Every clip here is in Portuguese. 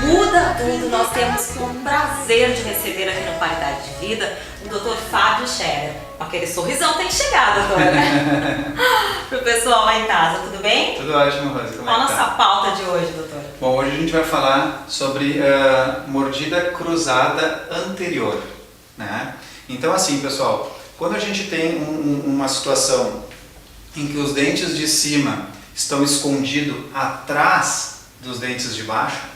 Muda Tudo, nós temos o prazer de receber aqui no Qualidade de Vida o Dr. Fábio Scherer. Aquele sorrisão tem que chegar, doutora. Pro pessoal lá em casa, tudo bem? Tudo ótimo, Rose. Qual a nossa pauta de hoje, doutor? Bom, hoje a gente vai falar sobre mordida cruzada anterior, né? Então assim, pessoal, quando a gente tem uma situação em que os dentes de cima estão escondidos atrás dos dentes de baixo,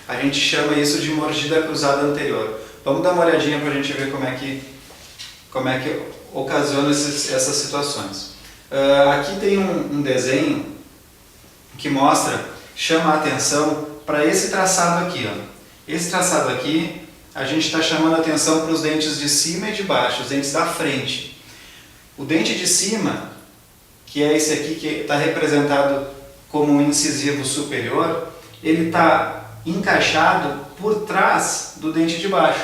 a gente chama isso de mordida cruzada anterior. Vamos dar uma olhadinha para a gente ver como é que ocasiona essas situações. Aqui tem um desenho que chama a atenção para esse traçado aqui, ó. Esse traçado aqui, a gente está chamando a atenção para os dentes de cima e de baixo, os dentes da frente. O dente de cima, que é esse aqui que está representado como um incisivo superior, ele está encaixado por trás do dente de baixo.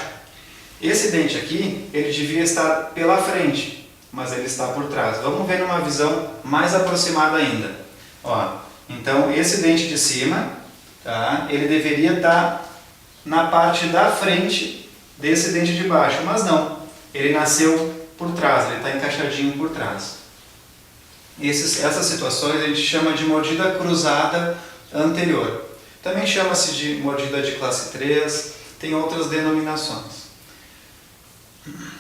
Esse dente aqui, ele devia estar pela frente, mas ele está por trás. Vamos ver numa visão mais aproximada ainda. Ó, então, esse dente de cima, tá, ele deveria estar na parte da frente desse dente de baixo, mas não. Ele nasceu por trás, ele está encaixadinho por trás. Essas situações a gente chama de mordida cruzada anterior. Também chama-se de mordida de classe 3, tem outras denominações.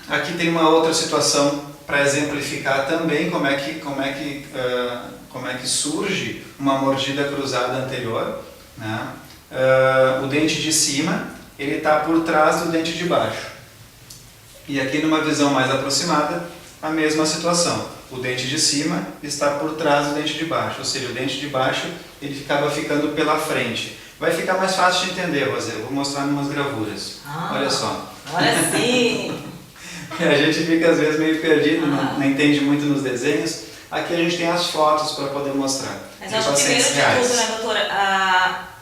Aqui tem uma outra situação para exemplificar também como é que surge uma mordida cruzada anterior, né? O dente de cima, ele está por trás do dente de baixo. E aqui numa visão mais aproximada, a mesma situação. O dente de cima está por trás do dente de baixo, ou seja, o dente de baixo ele acaba ficando pela frente. Vai ficar mais fácil de entender, Rosê. Eu vou mostrar em umas gravuras. Olha só. Olha sim! A gente fica às vezes meio perdido, não entende muito nos desenhos. Aqui a gente tem as fotos para poder mostrar. Mas eu acho que primeiro de tudo, né, doutora,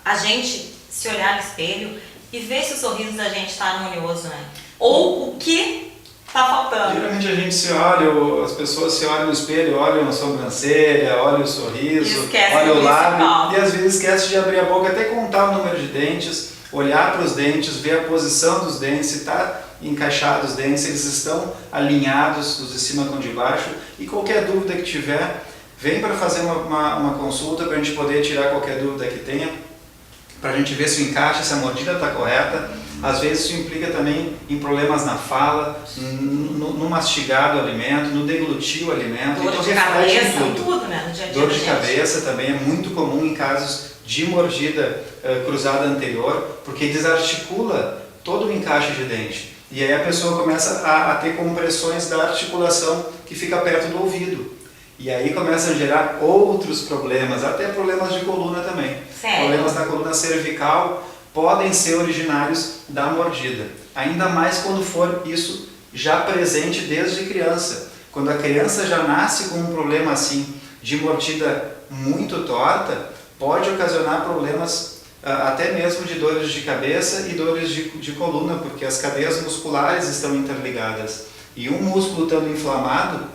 a gente se olhar no espelho e ver se o sorriso da gente está harmonioso, né? Ou o que está faltando. Geralmente a gente se olha, as pessoas se olham no espelho, olham a sobrancelha, olham o sorriso, olham o lábio e às vezes esquece de abrir a boca, até contar o número de dentes, olhar para os dentes, ver a posição dos dentes, se está encaixados os dentes, se eles estão alinhados, os de cima com os de baixo, e qualquer dúvida que tiver, vem para fazer uma consulta para a gente poder tirar qualquer dúvida que tenha, para a gente ver se o encaixe, se a mordida está correta. Às vezes isso implica também em problemas na fala, no mastigar do alimento, no deglutir o alimento. Dor de cabeça, tudo, né? No dia a dia. Dor de cabeça também é muito comum em casos de mordida cruzada anterior, porque desarticula todo o encaixe de dente. E aí a pessoa começa a ter compressões da articulação que fica perto do ouvido. E aí começa a gerar outros problemas, até problemas de coluna também. Sério? Problemas da coluna cervical podem ser originários da mordida. Ainda mais quando for isso já presente desde criança. Quando a criança já nasce com um problema assim de mordida muito torta, pode ocasionar problemas até mesmo de dores de cabeça e dores de coluna, porque as cadeias musculares estão interligadas. E um músculo estando inflamado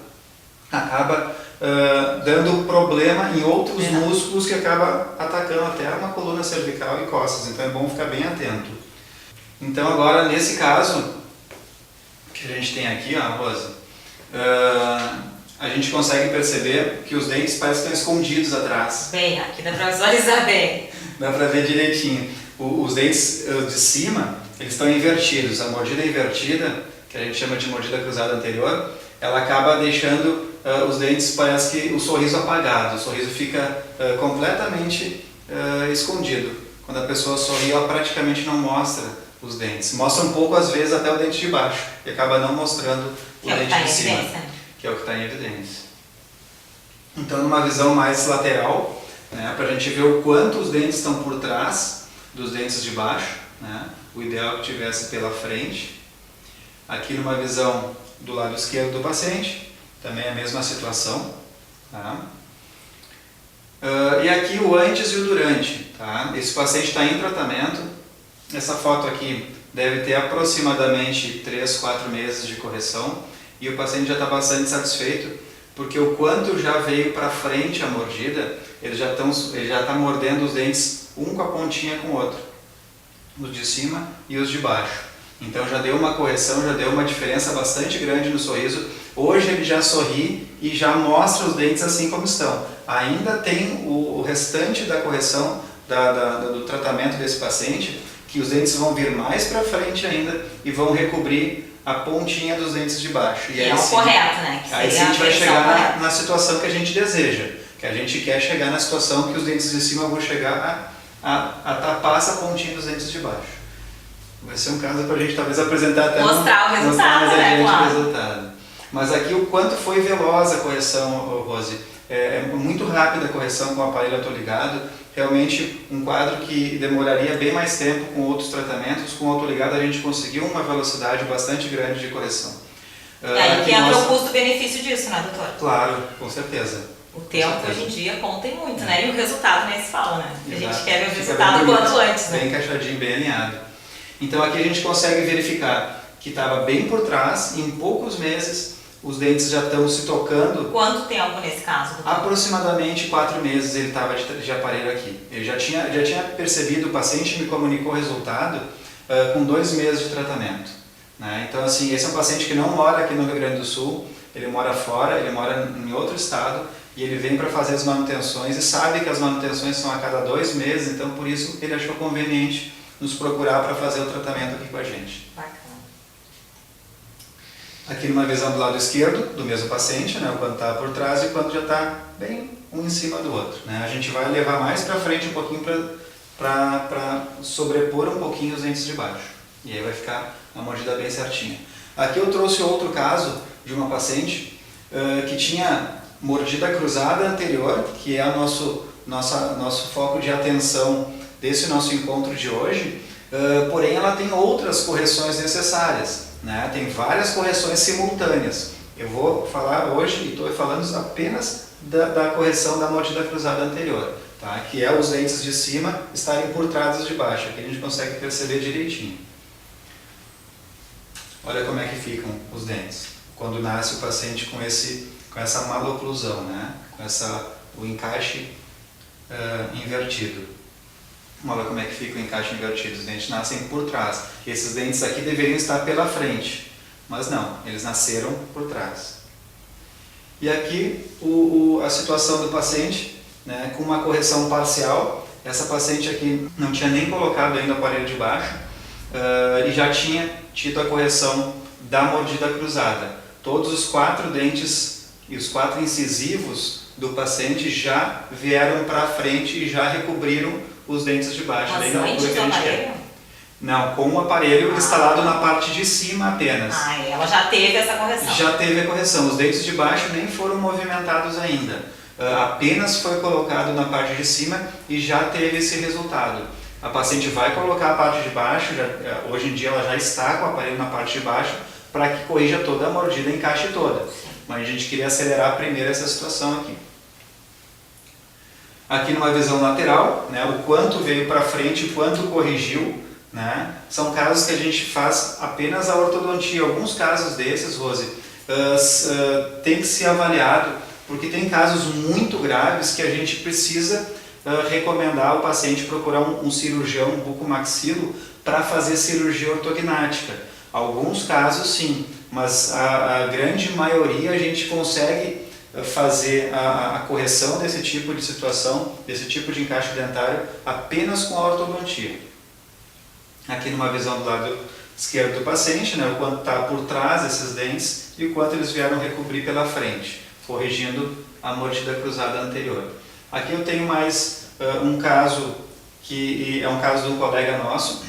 acaba dando problema em outros músculos que acaba atacando até uma coluna cervical e costas. Então é bom ficar bem atento. Então agora, nesse caso que a gente tem aqui, ó, Rosa, a gente consegue perceber que os dentes parecem que estão escondidos atrás. Bem, aqui dá para visualizar bem. Dá para ver direitinho. Os dentes de cima, eles estão invertidos. A mordida invertida, que a gente chama de mordida cruzada anterior, ela acaba deixando os dentes, parece que o sorriso apagado. O sorriso fica completamente escondido. Quando a pessoa sorri, ela praticamente não mostra os dentes. Mostra um pouco, às vezes, até o dente de baixo. E acaba não mostrando o dente de cima. Que é o que está em evidência. Então, numa visão mais lateral, né, para a gente ver o quanto os dentes estão por trás dos dentes de baixo, né, o ideal é que tivesse pela frente. Aqui numa visão do lado esquerdo do paciente, também a mesma situação. Tá? E aqui o antes e o durante. Tá? Esse paciente está em tratamento. Essa foto aqui deve ter aproximadamente 3, 4 meses de correção. E o paciente já está bastante satisfeito, porque o quanto já veio para frente a mordida, ele já está mordendo os dentes um com a pontinha com o outro. os de cima e os de baixo. Então já deu uma correção, já deu uma diferença bastante grande no sorriso. Hoje ele já sorri e já mostra os dentes assim como estão. Ainda tem o restante da correção do tratamento desse paciente, que os dentes vão vir mais para frente ainda e vão recobrir a pontinha dos dentes de baixo. E é o correto, né? Aí sim a gente vai chegar na situação que a gente deseja, que a gente quer chegar na situação que os dentes de cima vão chegar a tapar essa pontinha dos dentes de baixo. Vai ser um caso para a gente talvez apresentar até mostrar o resultado, né? Claro. O resultado. Mas aqui o quanto foi veloz a correção, Rose. É muito rápida a correção com o aparelho autoligado. Realmente um quadro que demoraria bem mais tempo com outros tratamentos. Com o autoligado a gente conseguiu uma velocidade bastante grande de correção. E aí que entra o custo-benefício disso, né, doutor? Claro, com certeza. O tempo hoje em dia conta muito, né? E o resultado nem se fala, né? A gente quer ver o Fica resultado quanto antes, né? Bem encaixadinho, bem alinhado. Então aqui a gente consegue verificar que estava bem por trás, em poucos meses os dentes já estão se tocando. Quanto tempo nesse caso, doutor? Aproximadamente 4 meses ele estava de aparelho aqui. Ele já tinha percebido, o paciente me comunicou o resultado com 2 meses de tratamento. Né? Então assim, esse é um paciente que não mora aqui no Rio Grande do Sul, ele mora fora, ele mora em outro estado e ele vem para fazer as manutenções e sabe que as manutenções são a cada 2 meses, então por isso ele achou conveniente nos procurar para fazer o tratamento aqui com a gente. Bacana. Aqui numa visão do lado esquerdo do mesmo paciente, né, o quanto está por trás e o quanto já está bem um em cima do outro. Né? A gente vai levar mais para frente um pouquinho para sobrepor um pouquinho os dentes de baixo. E aí vai ficar a mordida bem certinha. Aqui eu trouxe outro caso de uma paciente que tinha mordida cruzada anterior, que é o nosso foco de atenção desse nosso encontro de hoje, porém ela tem outras correções necessárias, né? Tem várias correções simultâneas. Eu vou falar hoje, e estou falando apenas da correção da mordida cruzada anterior, tá? Que é os dentes de cima estarem por trás dos de baixo, aqui a gente consegue perceber direitinho. Olha como é que ficam os dentes, quando nasce o paciente com essa maloclusão, né? O encaixe invertido. Olha como é que fica o encaixe invertido, os dentes nascem por trás. Esses dentes aqui deveriam estar pela frente, mas não, eles nasceram por trás. E aqui a situação do paciente, né, com uma correção parcial. Essa paciente aqui não tinha nem colocado ainda o aparelho de baixo e já tinha tido a correção da mordida cruzada. Todos os 4 dentes e os 4 incisivos do paciente já vieram para frente e já recobriram os dentes de baixo. Mas antes do aparelho? Não, com o aparelho instalado na parte de cima apenas. Ela já teve essa correção. Já teve a correção. Os dentes de baixo nem foram movimentados ainda. Apenas foi colocado na parte de cima e já teve esse resultado. A paciente vai colocar a parte de baixo, hoje em dia ela já está com o aparelho na parte de baixo, para que corrija toda a mordida e encaixe toda. Mas a gente queria acelerar primeiro essa situação aqui. Aqui numa visão lateral, né, o quanto veio para frente, o quanto corrigiu, né, são casos que a gente faz apenas a ortodontia. Alguns casos desses, Rose, tem que ser avaliado, porque tem casos muito graves que a gente precisa recomendar ao paciente procurar um cirurgião bucomaxilo para fazer cirurgia ortognática. Alguns casos sim, mas a grande maioria a gente consegue fazer a correção desse tipo de situação, desse tipo de encaixe dentário, apenas com a ortodontia. Aqui numa visão do lado esquerdo do paciente, né, o quanto está por trás desses dentes e o quanto eles vieram recobrir pela frente, corrigindo a mordida cruzada anterior. Aqui eu tenho mais um caso, que é um caso de um colega nosso,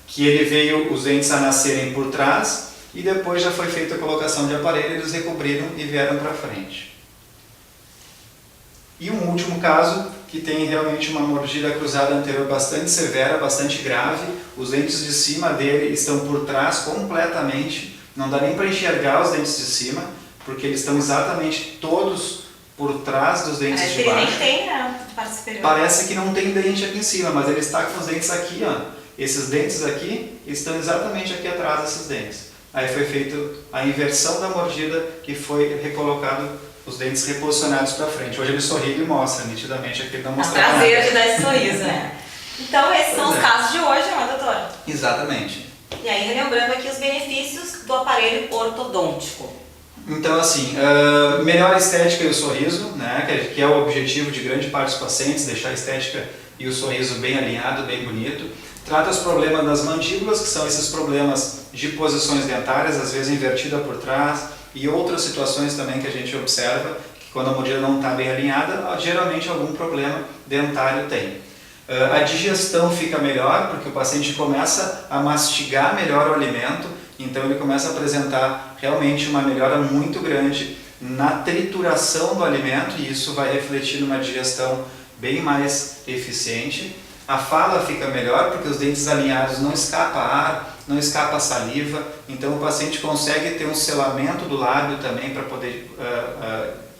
que ele veio os dentes a nascerem por trás, e depois já foi feita a colocação de aparelho, eles recobriram e vieram para frente. E um último caso, que tem realmente uma mordida cruzada anterior bastante severa, bastante grave. Os dentes de cima dele estão por trás completamente, não dá nem para enxergar os dentes de cima, porque eles estão exatamente todos por trás dos dentes de baixo. Ele nem tem, né? Parte superior. Parece que não tem dente aqui em cima, mas ele está com os dentes aqui, ó. Esses dentes aqui estão exatamente aqui atrás desses dentes. Aí foi feita a inversão da mordida, que foi recolocado os dentes reposicionados para frente. Hoje ele sorri e mostra nitidamente, aqui ele não A mostrava prazer nada. de dar esse sorriso, né? Então esses são Pois os é. casos de hoje, não é, doutor? Exatamente. E aí, relembrando aqui os benefícios do aparelho ortodôntico. Então, assim, melhora a estética e o sorriso, né, que é o objetivo de grande parte dos pacientes, deixar a estética e o sorriso bem alinhado, bem bonito. Trata os problemas das mandíbulas, que são esses problemas de posições dentárias, às vezes invertida por trás, e outras situações também que a gente observa, que quando a mordida não está bem alinhada, geralmente algum problema dentário tem. A digestão fica melhor, porque o paciente começa a mastigar melhor o alimento, então ele começa a apresentar realmente uma melhora muito grande na trituração do alimento, e isso vai refletir numa digestão bem mais eficiente. A fala fica melhor, porque os dentes alinhados não escapa ar, não escapa saliva, então o paciente consegue ter um selamento do lábio também para poder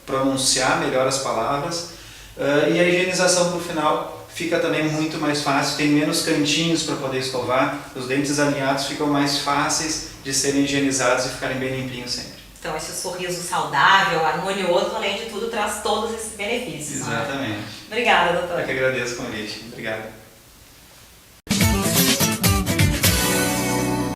pronunciar melhor as palavras. E a higienização por final fica também muito mais fácil, tem menos cantinhos para poder escovar, os dentes alinhados ficam mais fáceis de serem higienizados e ficarem bem limpinhos sempre. Então esse sorriso saudável, harmonioso, além de tudo, traz todos esses benefícios. Exatamente. Obrigada, doutor. Eu que agradeço o convite. Obrigado.